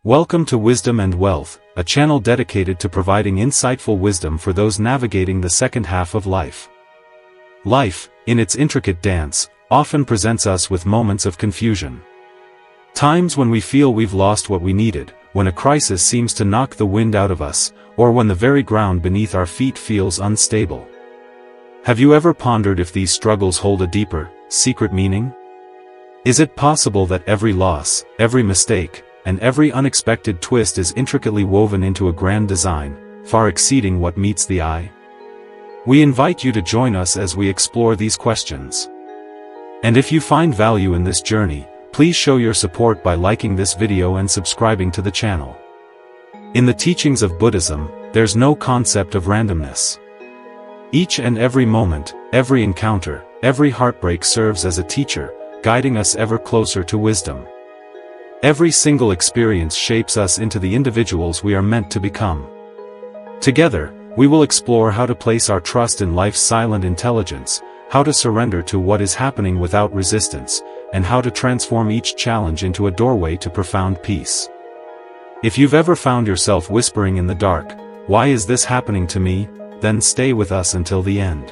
Welcome to Wisdom and Wealth, a channel dedicated to providing insightful wisdom for those navigating the second half of life. Life, in its intricate dance, often presents us with moments of confusion. Times when we feel we've lost what we needed, when a crisis seems to knock the wind out of us, or when the very ground beneath our feet feels unstable. Have you ever pondered if these struggles hold a deeper, secret meaning? Is it possible that every loss, every mistake, and every unexpected twist is intricately woven into a grand design, far exceeding what meets the eye? We invite you to join us as we explore these questions. And if you find value in this journey, please show your support by liking this video and subscribing to the channel. In the teachings of Buddhism, there's no concept of randomness. Each and every moment, every encounter, every heartbreak serves as a teacher, guiding us ever closer to wisdom. Every single experience shapes us into the individuals we are meant to become. Together, we will explore how to place our trust in life's silent intelligence, how to surrender to what is happening without resistance, and how to transform each challenge into a doorway to profound peace. If you've ever found yourself whispering in the dark, "Why is this happening to me?" then stay with us until the end.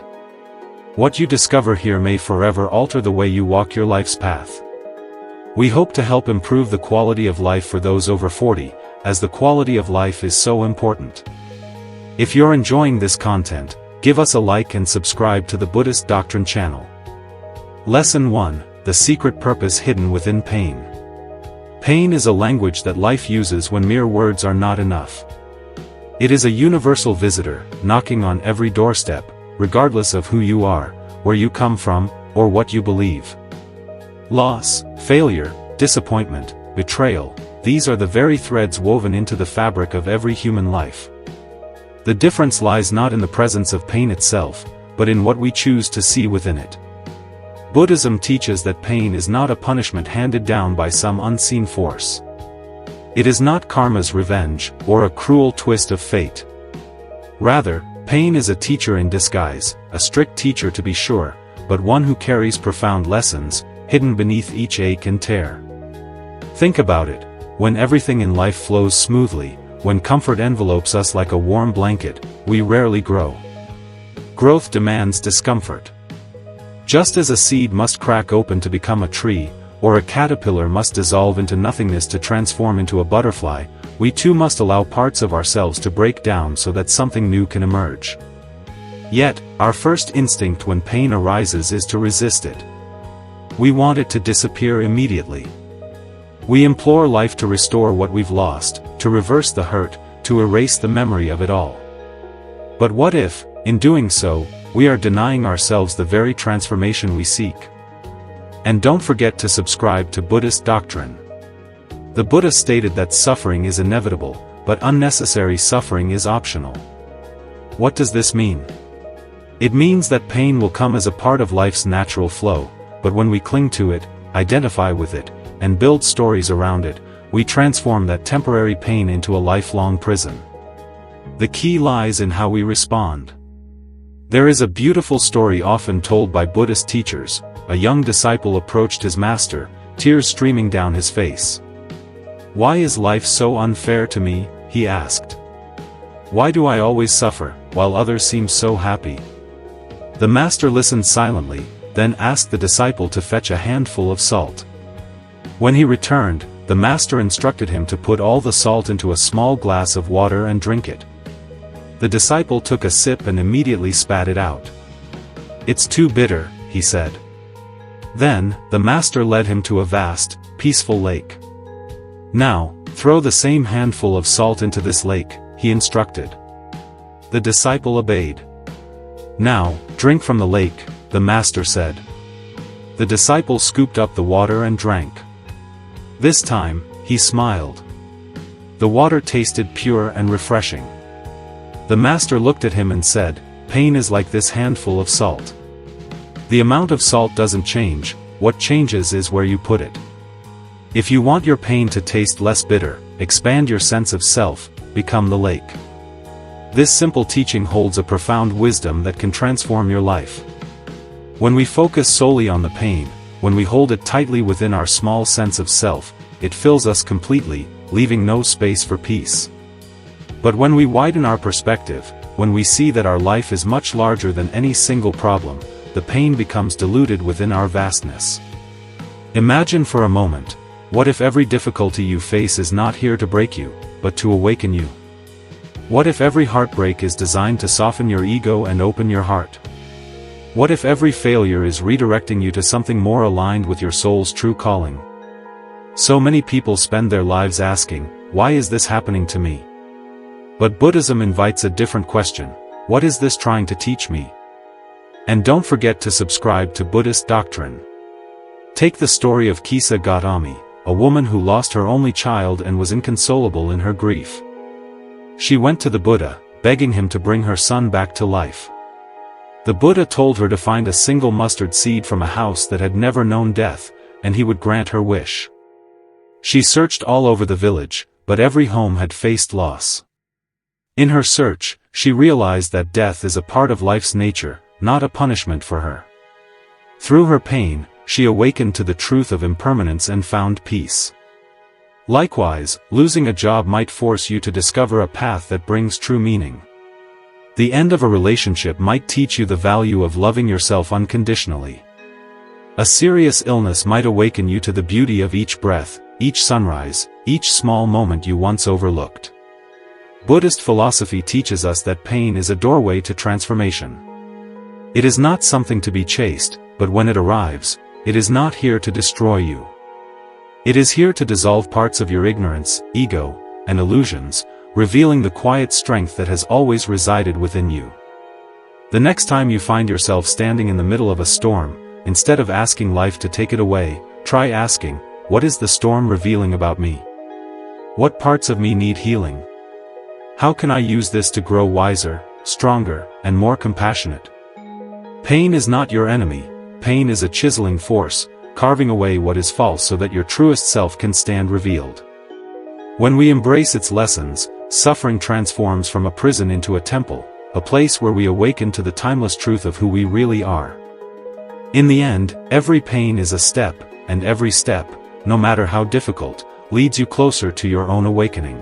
What you discover here may forever alter the way you walk your life's path. We hope to help improve the quality of life for those over 40, as the quality of life is so important. If you're enjoying this content, give us a like and subscribe to the Buddhist Doctrine channel. Lesson 1: The Secret Purpose Hidden Within Pain. Pain is a language that life uses when mere words are not enough. It is a universal visitor, knocking on every doorstep, regardless of who you are, where you come from, or what you believe. Loss, failure, disappointment, betrayal, these are the very threads woven into the fabric of every human life. The difference lies not in the presence of pain itself, but in what we choose to see within it. Buddhism teaches that pain is not a punishment handed down by some unseen force. It is not karma's revenge, or a cruel twist of fate. Rather, pain is a teacher in disguise, a strict teacher to be sure, but one who carries profound lessons, hidden beneath each ache and tear. Think about it: when everything in life flows smoothly, when comfort envelopes us like a warm blanket, we rarely grow. Growth demands discomfort. Just as a seed must crack open to become a tree, or a caterpillar must dissolve into nothingness to transform into a butterfly, we too must allow parts of ourselves to break down so that something new can emerge. Yet, our first instinct when pain arises is to resist it. We want it to disappear immediately. We implore life to restore what we've lost, to reverse the hurt, to erase the memory of it all. But what if, in doing so, we are denying ourselves the very transformation we seek? And don't forget to subscribe to Buddhist Doctrine. The Buddha stated that suffering is inevitable, but unnecessary suffering is optional. What does this mean? It means that pain will come as a part of life's natural flow, but when we cling to it, identify with it, and build stories around it, we transform that temporary pain into a lifelong prison. The key lies in how we respond. There is a beautiful story often told by Buddhist teachers. A young disciple approached his master, tears streaming down his face. "Why is life so unfair to me?" he asked. "Why do I always suffer, while others seem so happy?" The master listened silently, then asked the disciple to fetch a handful of salt. When he returned, the master instructed him to put all the salt into a small glass of water and drink it. The disciple took a sip and immediately spat it out. "It's too bitter," he said. Then, the master led him to a vast, peaceful lake. "Now, throw the same handful of salt into this lake," he instructed. The disciple obeyed. "Now, drink from the lake," the master said. The disciple scooped up the water and drank. This time, he smiled. The water tasted pure and refreshing. The master looked at him and said, "Pain is like this handful of salt. The amount of salt doesn't change, what changes is where you put it. If you want your pain to taste less bitter, expand your sense of self, become the lake." This simple teaching holds a profound wisdom that can transform your life. When we focus solely on the pain, when we hold it tightly within our small sense of self, it fills us completely, leaving no space for peace. But when we widen our perspective, when we see that our life is much larger than any single problem, the pain becomes diluted within our vastness. Imagine for a moment, what if every difficulty you face is not here to break you, but to awaken you? What if every heartbreak is designed to soften your ego and open your heart? What if every failure is redirecting you to something more aligned with your soul's true calling? So many people spend their lives asking, why is this happening to me? But Buddhism invites a different question: what is this trying to teach me? And don't forget to subscribe to Buddhist doctrine. Take the story of Kisa Gautami, a woman who lost her only child and was inconsolable in her grief. She went to the Buddha, begging him to bring her son back to life. The Buddha told her to find a single mustard seed from a house that had never known death, and he would grant her wish. She searched all over the village, but every home had faced loss. In her search, she realized that death is a part of life's nature, not a punishment for her. Through her pain, she awakened to the truth of impermanence and found peace. Likewise, losing a job might force you to discover a path that brings true meaning. The end of a relationship might teach you the value of loving yourself unconditionally. A serious illness might awaken you to the beauty of each breath, each sunrise, each small moment you once overlooked. Buddhist philosophy teaches us that pain is a doorway to transformation. It is not something to be chased, but when it arrives, it is not here to destroy you. It is here to dissolve parts of your ignorance, ego, and illusions, revealing the quiet strength that has always resided within you. The next time you find yourself standing in the middle of a storm, instead of asking life to take it away, try asking, what is the storm revealing about me? What parts of me need healing? How can I use this to grow wiser, stronger, and more compassionate? Pain is not your enemy. Pain is a chiseling force, carving away what is false so that your truest self can stand revealed. When we embrace its lessons, suffering transforms from a prison into a temple, a place where we awaken to the timeless truth of who we really are. In the end, every pain is a step, and every step, no matter how difficult, leads you closer to your own awakening.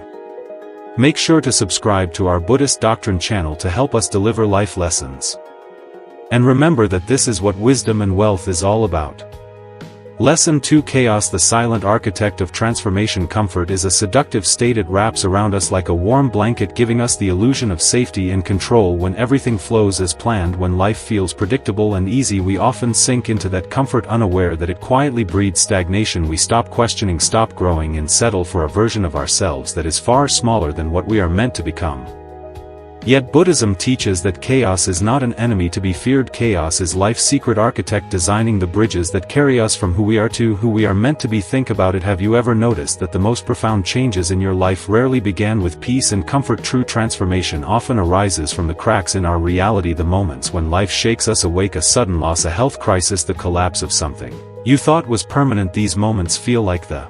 Make sure to subscribe to our Buddhist Doctrine channel to help us deliver life lessons. And remember that this is what wisdom and wealth is all about. Lesson 2: Chaos. The silent architect of transformation. Comfort is a seductive state. It wraps around us like a warm blanket, giving us the illusion of safety and control. When everything flows as planned, when life feels predictable and easy, we often sink into that comfort, unaware that it quietly breeds stagnation. We stop questioning, stop growing, and settle for a version of ourselves that is far smaller than what we are meant to become. Yet Buddhism teaches that chaos is not an enemy to be feared. Chaos is life's secret architect, designing the bridges that carry us from who we are to who we are meant to be. Think about it. Have you ever noticed that the most profound changes in your life rarely began with peace and comfort? True transformation often arises from the cracks in our reality, the moments when life shakes us awake, a sudden loss, a health crisis, the collapse of something you thought was permanent. These moments feel like the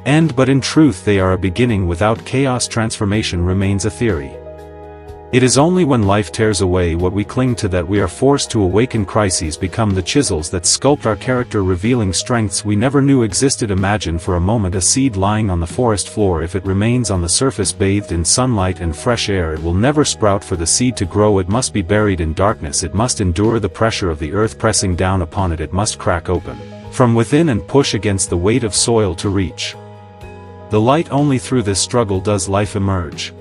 end, but in truth they are a beginning. Without chaos, transformation remains a theory. It is only when life tears away what we cling to that we are forced to awaken. Crises become the chisels that sculpt our character, revealing strengths we never knew existed. Imagine for a moment a seed lying on the forest floor. If it remains on the surface, bathed in sunlight and fresh air, it will never sprout. For the seed to grow, it must be buried in darkness. It must endure the pressure of the earth pressing down upon it. It must crack open from within and push against the weight of soil to reach the light. Only through this struggle does life emerge.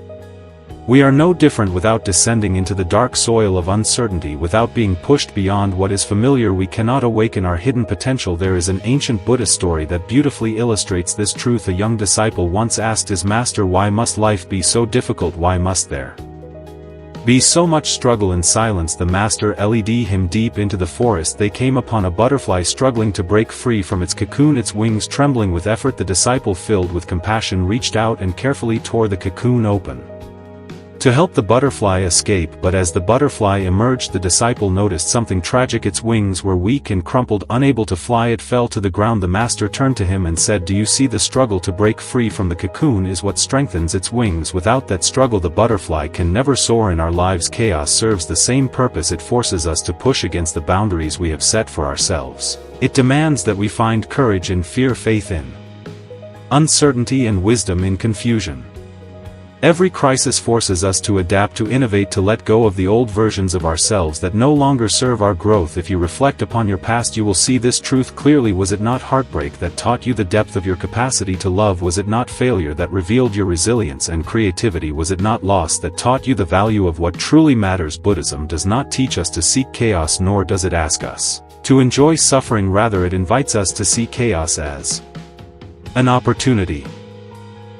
We are no different. Without descending into the dark soil of uncertainty, without being pushed beyond what is familiar, we cannot awaken our hidden potential. There is an ancient Buddhist story that beautifully illustrates this truth. A young disciple once asked his master, "Why must life be so difficult? Why must there be so much struggle in silence?" The master led him deep into the forest. They came upon a butterfly struggling to break free from its cocoon, its wings trembling with effort. The disciple, filled with compassion, reached out and carefully tore the cocoon open to help the butterfly escape. But as the butterfly emerged, the disciple noticed something tragic. Its wings were weak and crumpled. Unable to fly, it fell to the ground. The master turned to him and said, "Do you see? The struggle to break free from the cocoon is what strengthens its wings. Without that struggle, the butterfly can never soar." In our lives, chaos serves the same purpose. It forces us to push against the boundaries we have set for ourselves. It demands that we find courage in fear, faith in uncertainty and wisdom in confusion. Every crisis forces us to adapt, to innovate, to let go of the old versions of ourselves that no longer serve our growth. If you reflect upon your past, you will see this truth clearly. Was it not heartbreak that taught you the depth of your capacity to love? Was it not failure that revealed your resilience and creativity? Was it not loss that taught you the value of what truly matters? Buddhism does not teach us to seek chaos, nor does it ask us to enjoy suffering. Rather, it invites us to see chaos as an opportunity.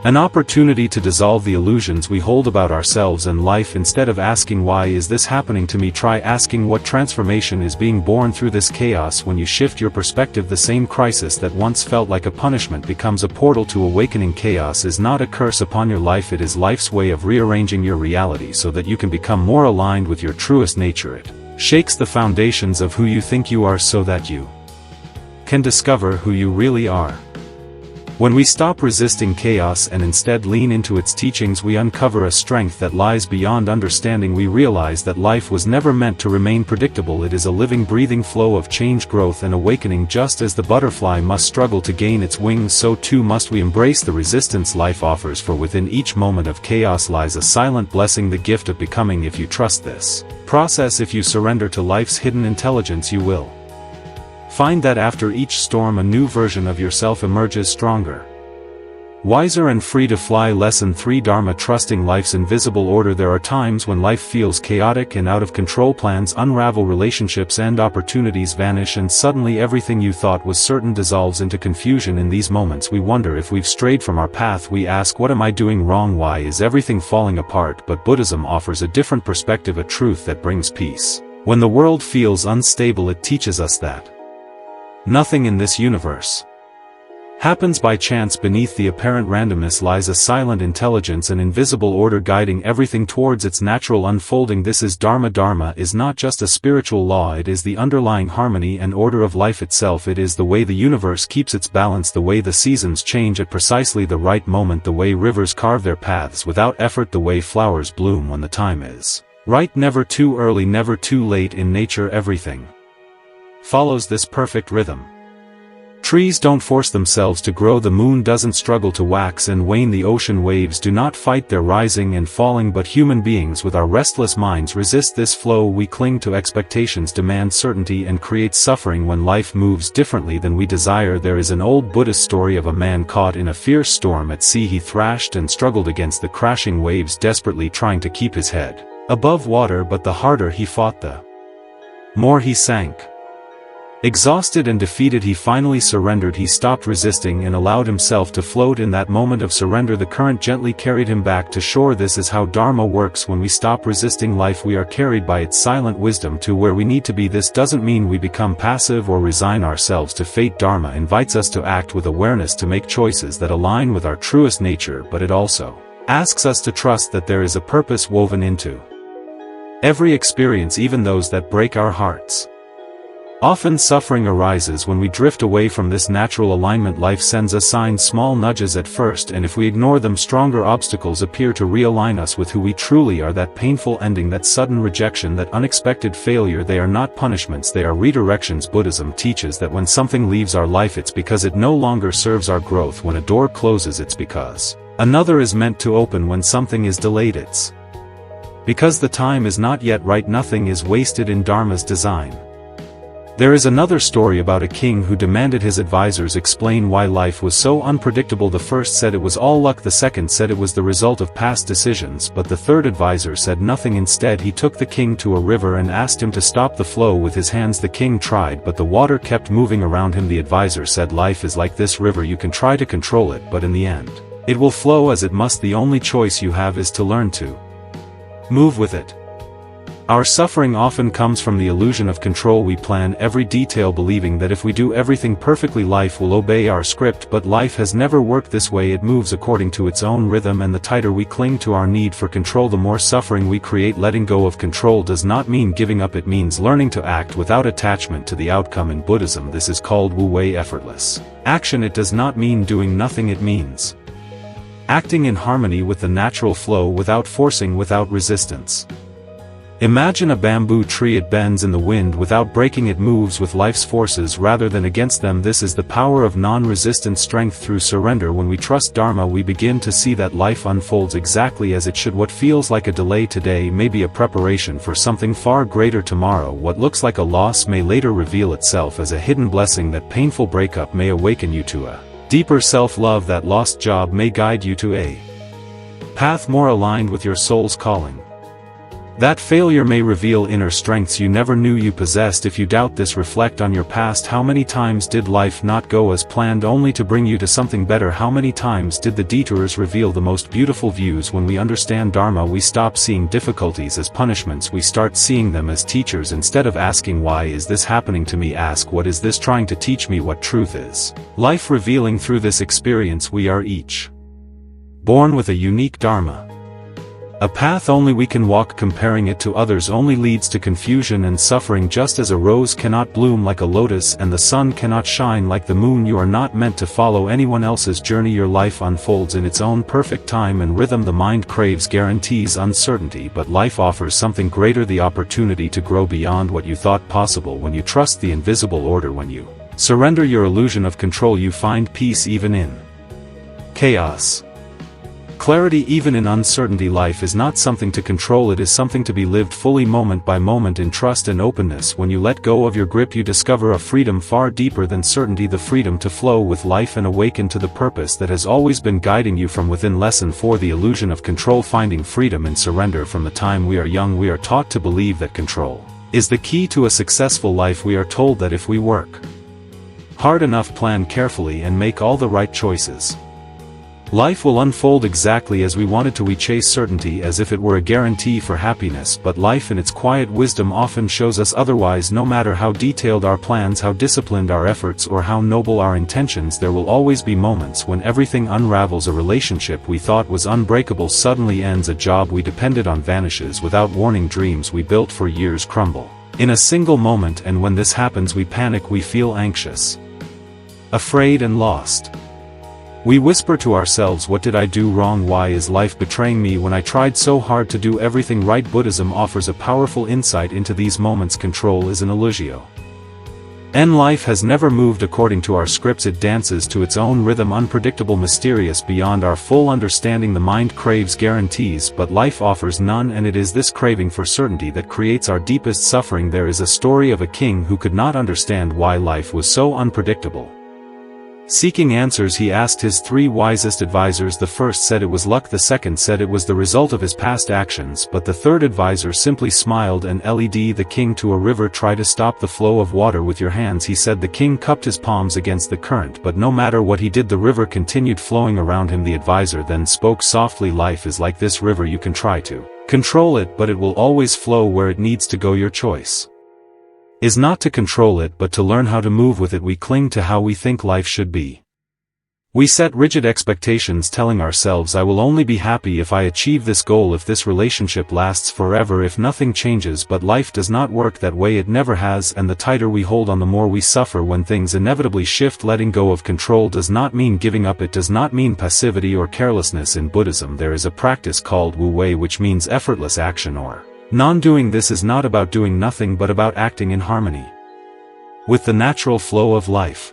An opportunity to dissolve the illusions we hold about ourselves and life. Instead of asking, why is this happening to me, try asking, what transformation is being born through this chaos? When you shift your perspective, the same crisis that once felt like a punishment becomes a portal to awakening. Chaos is not a curse upon your life, it is life's way of rearranging your reality so that you can become more aligned with your truest nature. It shakes the foundations of who you think you are so that you can discover who you really are. When we stop resisting chaos and instead lean into its teachings, we uncover a strength that lies beyond understanding. We realize that life was never meant to remain predictable. It is a living, breathing flow of change, growth and awakening. Just as the butterfly must struggle to gain its wings, so too must we embrace the resistance life offers, for within each moment of chaos lies a silent blessing, the gift of becoming. If you trust this process, if you surrender to life's hidden intelligence, you will find that after each storm, a new version of yourself emerges, stronger, wiser and free to fly. Lesson 3: Dharma. Trusting life's invisible order. There are times when life feels chaotic and out of control. Plans unravel, relationships end, opportunities vanish, and suddenly everything you thought was certain dissolves into confusion. In these moments we wonder if we've strayed from our path. We ask, what am I doing wrong? Why is everything falling apart? But Buddhism offers a different perspective, a truth that brings peace. When the world feels unstable, it teaches us that nothing in this universe happens by chance. Beneath the apparent randomness lies a silent intelligence, an invisible order guiding everything towards its natural unfolding. This is Dharma. Dharma is not just a spiritual law, it is the underlying harmony and order of life itself. It is the way the universe keeps its balance, the way the seasons change at precisely the right moment, the way rivers carve their paths without effort, the way flowers bloom when the time is right. Never too early, never too late. In nature, everything follows this perfect rhythm. Trees don't force themselves to grow, the moon doesn't struggle to wax and wane, the ocean waves do not fight their rising and falling, but human beings with our restless minds resist this flow. We cling to expectations, demand certainty, and create suffering when life moves differently than we desire. There is an old Buddhist story of a man caught in a fierce storm at sea. He thrashed and struggled against the crashing waves, desperately trying to keep his head above water, but the harder he fought, the more he sank. Exhausted and defeated, he finally surrendered. He stopped resisting and allowed himself to float. In that moment of surrender, the current gently carried him back to shore. This is how Dharma works. When we stop resisting life, we are carried by its silent wisdom to where we need to be. This doesn't mean we become passive or resign ourselves to fate. Dharma invites us to act with awareness, to make choices that align with our truest nature, but it also asks us to trust that there is a purpose woven into every experience, even those that break our hearts. Often suffering arises when we drift away from this natural alignment. Life sends us signs, small nudges at first, and if we ignore them, stronger obstacles appear to realign us with who we truly are. That painful ending, that sudden rejection, that unexpected failure, they are not punishments, they are redirections. Buddhism teaches that when something leaves our life, it's because it no longer serves our growth. When a door closes, it's because another is meant to open. When something is delayed, it's because the time is not yet right. Nothing is wasted in Dharma's design. There is another story about a king who demanded his advisors explain why life was so unpredictable. The first said it was all luck, the second said it was the result of past decisions, but the third advisor said nothing. Instead, he took the king to a river and asked him to stop the flow with his hands. The king tried, but the water kept moving around him. The advisor said, life is like this river, you can try to control it, but in the end, it will flow as it must. The only choice you have is to learn to move with it. Our suffering often comes from the illusion of control. We plan every detail believing that if we do everything perfectly, life will obey our script, but life has never worked this way. It moves according to its own rhythm, and the tighter we cling to our need for control, the more suffering we create. Letting go of control does not mean giving up, it means learning to act without attachment to the outcome. In Buddhism, this is called wu-wei, effortless action. It does not mean doing nothing, it means acting in harmony with the natural flow, without forcing, without resistance. Imagine a bamboo tree. It bends in the wind without breaking. It moves with life's forces rather than against them. This is the power of non-resistant strength through surrender. When we trust Dharma, we begin to see that life unfolds exactly as it should. What feels like a delay today may be a preparation for something far greater tomorrow. What looks like a loss may later reveal itself as a hidden blessing. That painful breakup may awaken you to a deeper self-love. That lost job may guide you to a path more aligned with your soul's calling. That failure may reveal inner strengths you never knew you possessed. If you doubt this, reflect on your past. How many times did life not go as planned only to bring you to something better? How many times did the detours reveal the most beautiful views? When we understand Dharma, we stop seeing difficulties as punishments. We start seeing them as teachers. Instead of asking, why is this happening to me, ask, what is this trying to teach me? What truth is life revealing through this experience? We are each born with a unique Dharma, a path only we can walk. Comparing it to others only leads to confusion and suffering. Just as a rose cannot bloom like a lotus and the sun cannot shine like the moon, you are not meant to follow anyone else's journey. Your life unfolds in its own perfect time and rhythm. The mind craves guarantees, uncertainty, but life offers something greater, the opportunity to grow beyond what you thought possible. When you trust the invisible order, when you surrender your illusion of control, you find peace even in chaos. Clarity even in uncertainty. Life is not something to control, it is something to be lived fully, moment by moment, in trust and openness. When you let go of your grip, you discover a freedom far deeper than certainty, the freedom to flow with life and awaken to the purpose that has always been guiding you from within. Lesson 4: the illusion of control. Finding freedom in surrender. From the time we are young, we are taught to believe that control is the key to a successful life. We are told that if we work hard enough, plan carefully, and make all the right choices, life will unfold exactly as we want it to. We chase certainty as if it were a guarantee for happiness, but life in its quiet wisdom often shows us otherwise. No matter how detailed our plans, how disciplined our efforts, or how noble our intentions, there will always be moments when everything unravels. A relationship we thought was unbreakable suddenly ends. A job we depended on vanishes without warning. Dreams we built for years crumble in a single moment, and when this happens, we panic. We feel anxious, afraid, and lost. We whisper to ourselves, what did I do wrong? Why is life betraying me when I tried so hard to do everything right? Buddhism offers a powerful insight into these moments. Control is an illusion, and life has never moved according to our scripts. It dances to its own rhythm, unpredictable, mysterious, beyond our full understanding. The mind craves guarantees, but life offers none, and it is this craving for certainty that creates our deepest suffering. There is a story of a king who could not understand why life was so unpredictable. Seeking answers, he asked his 3 wisest advisors. The first said it was luck, the second said it was the result of his past actions, but the third advisor simply smiled and led the king to a river. Try to stop the flow of water with your hands, he said. The king cupped his palms against the current, but no matter what he did, the river continued flowing around him. The advisor then spoke softly, life is like this river, you can try to control it, but it will always flow where it needs to go. Your choice is not to control it, but to learn how to move with it. We cling to how we think life should be. We set rigid expectations, telling ourselves, I will only be happy if I achieve this goal, if this relationship lasts forever, if nothing changes. But life does not work that way, it never has, and the tighter we hold on, the more we suffer. When things inevitably shift, letting go of control does not mean giving up, it does not mean passivity or carelessness. In Buddhism there is a practice called Wu Wei, which means effortless action or non-doing. This is not about doing nothing, but about acting in harmony with the natural flow of life.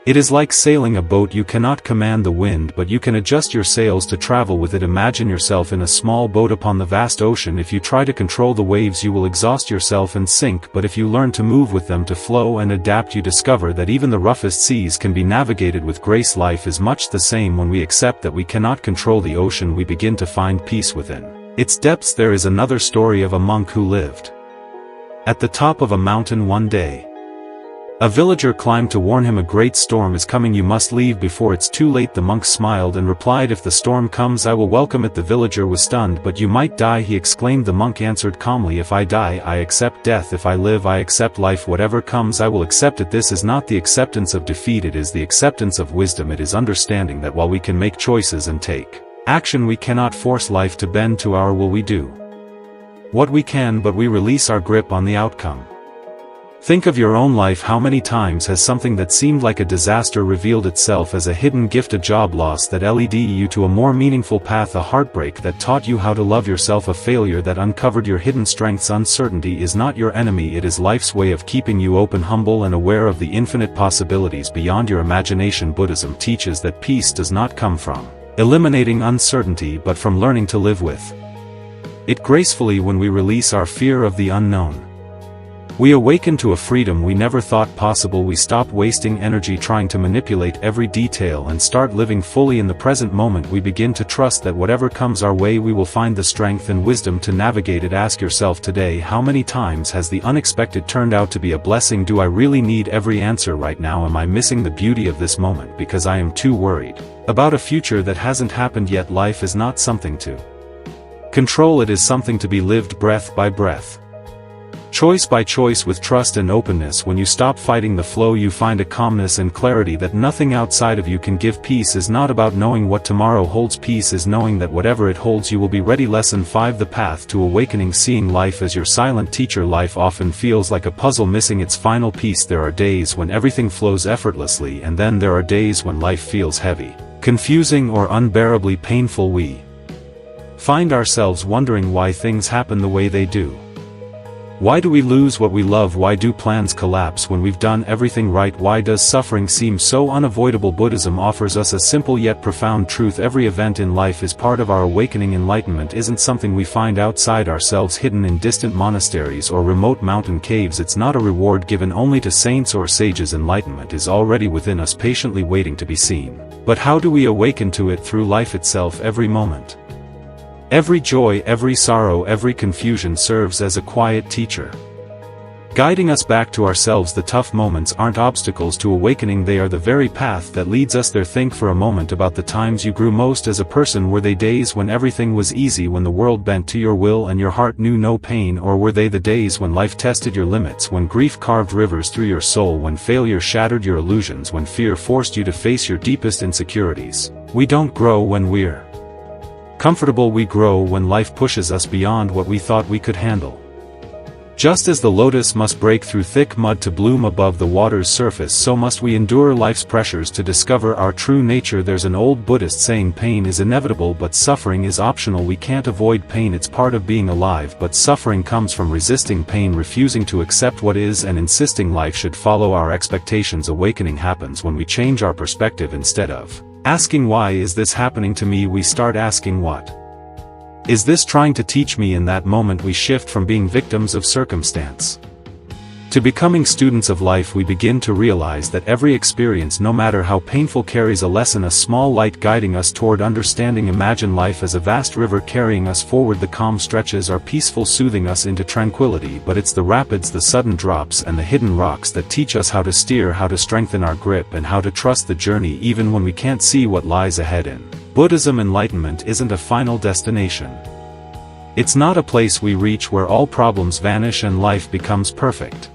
It is like sailing a boat. You cannot command the wind, but you can adjust your sails to travel with it. Imagine yourself in a small boat upon the vast ocean. If you try to control the waves, you will exhaust yourself and sink, but if you learn to move with them, to flow and adapt, you discover that even the roughest seas can be navigated with grace. Life is much the same. When we accept that we cannot control the ocean, we begin to find peace within its depths. There is another story of a monk who lived at the top of a mountain. One day, a villager climbed to warn him, a great storm is coming, you must leave before it's too late. The monk smiled and replied, if the storm comes, I will welcome it. The villager was stunned. But you might die, he exclaimed. The monk answered calmly, if I die, I accept death. If I live, I accept life. Whatever comes, I will accept it. This is not the acceptance of defeat, it is the acceptance of wisdom. It is understanding that while we can make choices and take action, we cannot force life to bend to our will. We do what we can, but we release our grip on the outcome. Think of your own life. How many times has something that seemed like a disaster revealed itself as a hidden gift, a job loss that led you to a more meaningful path, a heartbreak that taught you how to love yourself, a failure that uncovered your hidden strengths. Uncertainty is not your enemy, it is life's way of keeping you open, humble, and aware of the infinite possibilities beyond your imagination. Buddhism teaches that peace does not come from eliminating uncertainty but from learning to live with it gracefully. When we release our fear of the unknown, we awaken to a freedom we never thought possible. We stop wasting energy trying to manipulate every detail and start living fully in the present moment. We begin to trust that whatever comes our way, we will find the strength and wisdom to navigate it. Ask yourself today, how many times has the unexpected turned out to be a blessing? Do I really need every answer right now? Am I missing the beauty of this moment because I am too worried about a future that hasn't happened yet? Life is not something to control, it is something to be lived breath by breath, choice by choice, with trust and openness. When you stop fighting the flow, you find a calmness and clarity that nothing outside of you can give. Peace is not about knowing what tomorrow holds. Peace is knowing that whatever it holds, you will be ready. Lesson 5: The path to awakening. Seeing life as your silent teacher. Life often feels like a puzzle missing its final piece. There are days when everything flows effortlessly, and then there are days when life feels heavy, confusing, or unbearably painful. We find ourselves wondering why things happen the way they do. Why do we lose what we love? Why do plans collapse when we've done everything right? Why does suffering seem so unavoidable? Buddhism offers us a simple yet profound truth. Every event in life is part of our awakening. Enlightenment isn't something we find outside ourselves, hidden in distant monasteries or remote mountain caves. It's not a reward given only to saints or sages. Enlightenment is already within us, patiently waiting to be seen. But how do we awaken to it? Through life itself. Every moment, every joy, every sorrow, every confusion serves as a quiet teacher, guiding us back to ourselves. The tough moments aren't obstacles to awakening, they are the very path that leads us there. Think for a moment about the times you grew most as a person. Were they days when everything was easy, when the world bent to your will and your heart knew no pain? Or were they the days when life tested your limits, when grief carved rivers through your soul, when failure shattered your illusions, when fear forced you to face your deepest insecurities? We don't grow when we're comfortable, we grow when life pushes us beyond what we thought we could handle. Just as the lotus must break through thick mud to bloom above the water's surface, so must we endure life's pressures to discover our true nature. There's an old Buddhist saying, pain is inevitable but suffering is optional. We can't avoid pain, it's part of being alive, but suffering comes from resisting pain, refusing to accept what is, and insisting life should follow our expectations. Awakening happens when we change our perspective. Instead of asking why is this happening to me, we start asking what is this trying to teach me? In that moment we shift from being victims of circumstance to becoming students of life. We begin to realize that every experience, no matter how painful, carries a lesson, a small light guiding us toward understanding. Imagine life as a vast river carrying us forward. The calm stretches are peaceful, soothing us into tranquility, but it's the rapids, the sudden drops, and the hidden rocks that teach us how to steer, how to strengthen our grip, and how to trust the journey even when we can't see what lies ahead. In Buddhism, enlightenment isn't a final destination. It's not a place we reach where all problems vanish and life becomes perfect.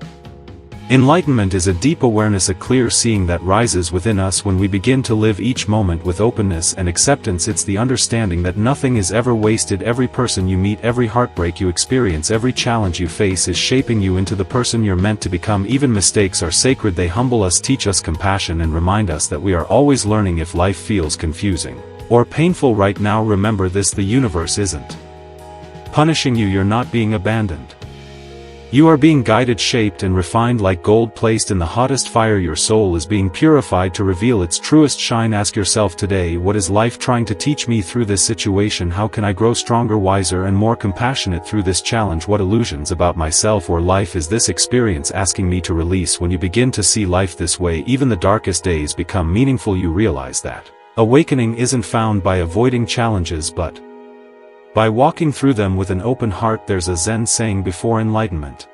Enlightenment is a deep awareness, a clear seeing that rises within us when we begin to live each moment with openness and acceptance. It's the understanding that nothing is ever wasted. Every person you meet, every heartbreak you experience, every challenge you face is shaping you into the person you're meant to become. Even mistakes are sacred. They humble us, teach us compassion, and remind us that we are always learning. If life feels confusing or painful right now, remember this: the universe isn't punishing you. You're not being abandoned. You are being guided, shaped, and refined like gold placed in the hottest fire. Your soul is being purified to reveal its truest shine. Ask yourself today, what is life trying to teach me through this situation? How can I grow stronger, wiser, and more compassionate through this challenge? What illusions about myself or life is this experience asking me to release? When you begin to see life this way, even the darkest days become meaningful. You realize that awakening isn't found by avoiding challenges but by walking through them with an open heart. There's a Zen saying, before enlightenment,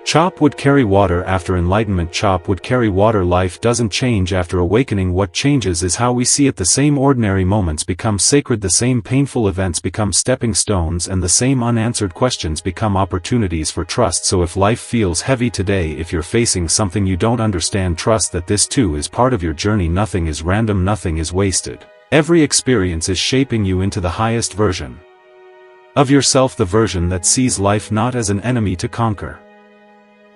chop would carry water. After enlightenment, chop would carry water. Life doesn't change after awakening. What changes is how we see it. The same ordinary moments become sacred, the same painful events become stepping stones, and the same unanswered questions become opportunities for trust. So if life feels heavy today, if you're facing something you don't understand, trust that this too is part of your journey. Nothing is random, nothing is wasted. Every experience is shaping you into the highest version of yourself, the version that sees life not as an enemy to conquer,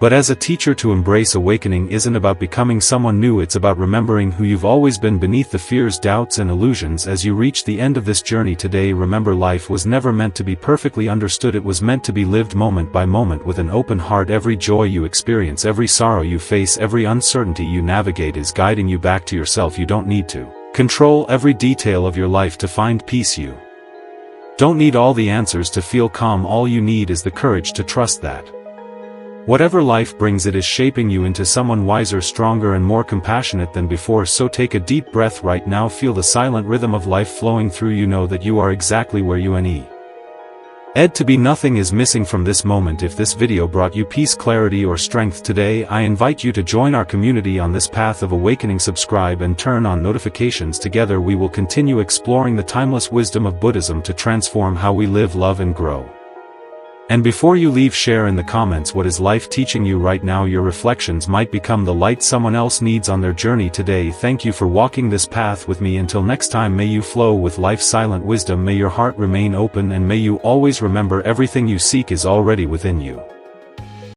But as a teacher, to embrace awakening isn't about becoming someone new, it's about remembering who you've always been beneath the fears, doubts and illusions. As you reach the end of this journey today, remember, life was never meant to be perfectly understood, it was meant to be lived moment by moment with an open heart. Every joy you experience, every sorrow you face, every uncertainty you navigate is guiding you back to yourself. You don't need to control every detail of your life to find peace. You don't need all the answers to feel calm. All you need is the courage to trust that whatever life brings, it is shaping you into someone wiser, stronger and more compassionate than before. So take a deep breath right now, feel the silent rhythm of life flowing through you, know that you are exactly where you need to be. Nothing is missing from this moment. If this video brought you peace, clarity or strength today, I invite you to join our community on this path of awakening. Subscribe and turn on notifications. Together we will continue exploring the timeless wisdom of Buddhism to transform how we live, love and grow. And before you leave, share in the comments, what is life teaching you right now? Your reflections might become the light someone else needs on their journey today. Thank you for walking this path with me. Until next time, may you flow with life's silent wisdom, may your heart remain open, and may you always remember everything you seek is already within you.